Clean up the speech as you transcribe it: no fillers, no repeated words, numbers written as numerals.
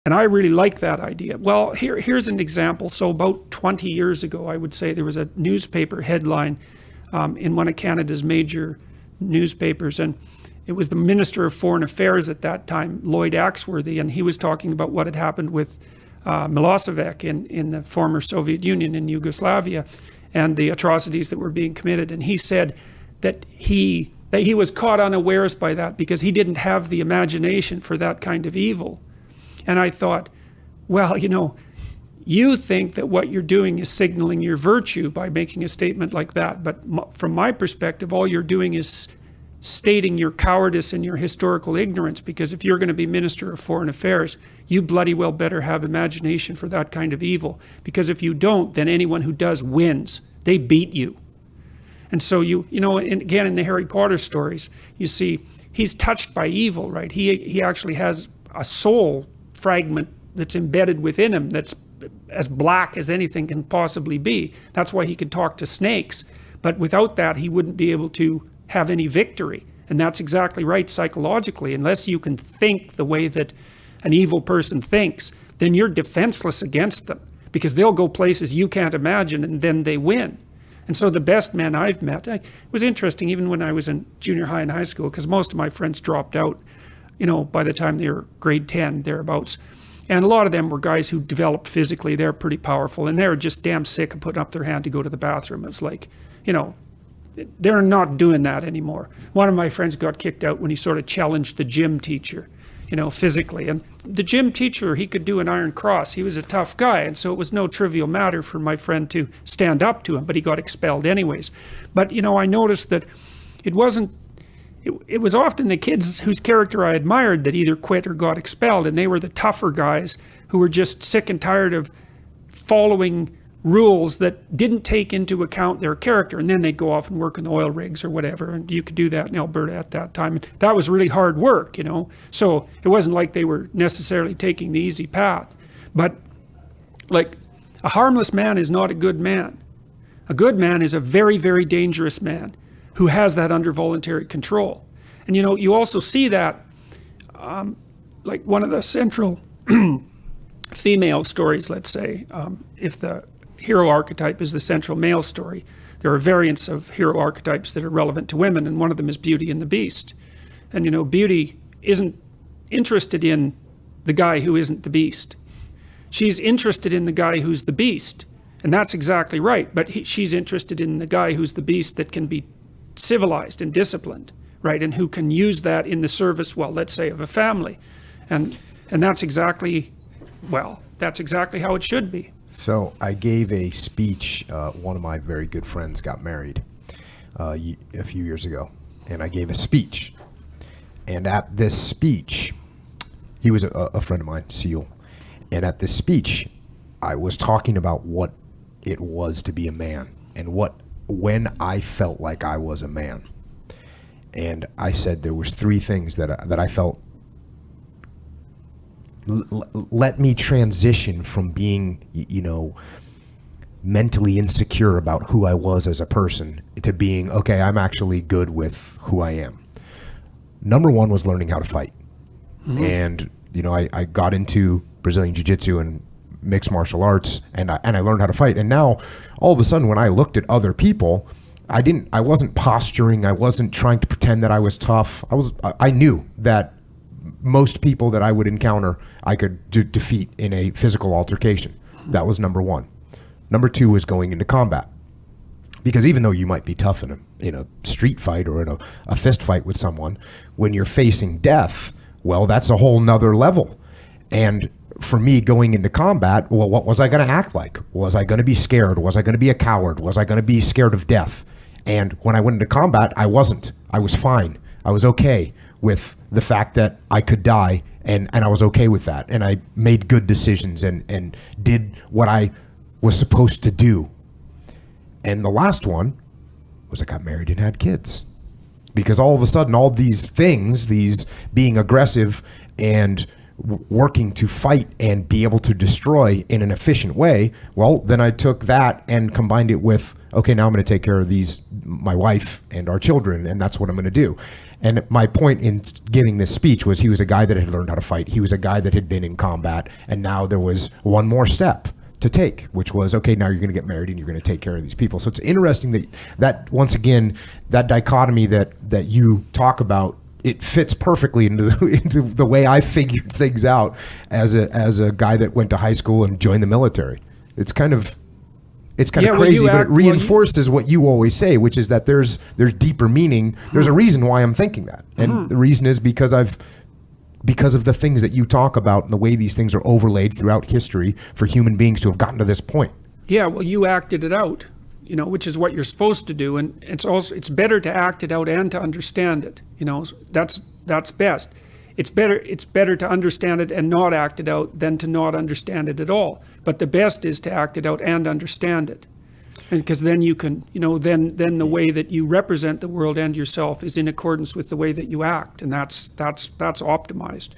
And I really like that idea. Well, here's an example. So about 20 years ago, I would say, there was a newspaper headline in one of Canada's major newspapers, and it was the Minister of Foreign Affairs at that time, Lloyd Axworthy, and he was talking about what had happened with Milosevic in the former Soviet Union in Yugoslavia, and the atrocities that were being committed. And he said that he was caught unawares by that because he didn't have the imagination for that kind of evil. And I thought, well, you think that what you're doing is signaling your virtue by making a statement like that. But from my perspective, all you're doing is stating your cowardice and your historical ignorance, because if you're going to be Minister of Foreign Affairs, you bloody well better have imagination for that kind of evil. Because if you don't, then anyone who does wins. They beat you. And so again, in the Harry Potter stories, you see, he's touched by evil, right? He actually has a soul fragment that's embedded within him that's as black as anything can possibly be. That's why he can talk to snakes. But without that, he wouldn't be able to have any victory. And that's exactly right psychologically. Unless you can think the way that an evil person thinks, then you're defenseless against them, because they'll go places you can't imagine, and then they win. And so the best men I've met, it was interesting even when I was in junior high and high school, because most of my friends dropped out, by the time they were grade 10, thereabouts. And a lot of them were guys who developed physically. They're pretty powerful, and they were just damn sick of putting up their hand to go to the bathroom. It was like, they're not doing that anymore. One of my friends got kicked out when he sort of challenged the gym teacher, physically. And the gym teacher, he could do an iron cross. He was a tough guy, and so it was no trivial matter for my friend to stand up to him, but he got expelled anyways. But, I noticed that it was often the kids whose character I admired that either quit or got expelled, and they were the tougher guys who were just sick and tired of following rules that didn't take into account their character, and then they'd go off and work in the oil rigs or whatever. And you could do that in Alberta at that time. And that was really hard work, so it wasn't like they were necessarily taking the easy path. But like, a harmless man is not a good man. A good man is a very, very dangerous man who has that under voluntary control. And you also see that like one of the central female stories, let's say, if the hero archetype is the central male story, there are variants of hero archetypes that are relevant to women, and one of them is Beauty and the Beast. And Beauty isn't interested in the guy who isn't the beast. She's interested in the guy who's the beast, and that's exactly right. But she's interested in the guy who's the beast that can be civilized and disciplined, right, and who can use that in the service, well, let's say, of a family. And that's exactly how it should be. So I gave a speech. One of my very good friends got married a few years ago, and I gave a speech. And at this speech, he was a friend of mine, Seal. And at this speech, I was talking about what it was to be a man, and when I felt like I was a man. And I said there was three things that I felt let me transition from being, mentally insecure about who I was as a person to being, okay, I'm actually good with who I am. Number one was learning how to fight. Mm-hmm. And, I got into Brazilian Jiu-Jitsu and mixed martial arts, and I learned how to fight. And now, all of a sudden, when I looked at other people, I wasn't posturing. I wasn't trying to pretend that I was tough. I knew that most people that I would encounter, I could defeat in a physical altercation. That was number one. Number two was going into combat. Because even though you might be tough in a street fight or in a fist fight with someone, when you're facing death, well, that's a whole nother level. And for me, going into combat, well, what was I going to act like? Was I going to be scared? Was I going to be a coward? Was I going to be scared of death? And when I went into combat, I wasn't. I was fine. I was okay with the fact that I could die, and I was okay with that. And I made good decisions and did what I was supposed to do. And the last one was I got married and had kids. Because all of a sudden, all these things, these being aggressive and working to fight and be able to destroy in an efficient way, well, then I took that and combined it with, okay, now I'm going to take care of my wife and our children, and that's what I'm going to do. And my point in giving this speech was he was a guy that had learned how to fight. He was a guy that had been in combat, and now there was one more step to take, which was, okay, now you're going to get married and you're going to take care of these people. So it's interesting that once again, that dichotomy that you talk about, it fits perfectly into the way I figured things out as a guy that went to high school and joined the military. It's kind of crazy, but it reinforces what you always say, which is that there's deeper meaning. There's a reason why I'm thinking that, and the reason is because of the things that you talk about and the way these things are overlaid throughout history for human beings to have gotten to this point. Yeah, well, you acted it out, which is what you're supposed to do, and it's better to act it out and to understand it. That's best. It's better to understand it and not act it out than to not understand it at all. But the best is to act it out and understand it, and because then you can, then the way that you represent the world and yourself is in accordance with the way that you act, and that's optimized.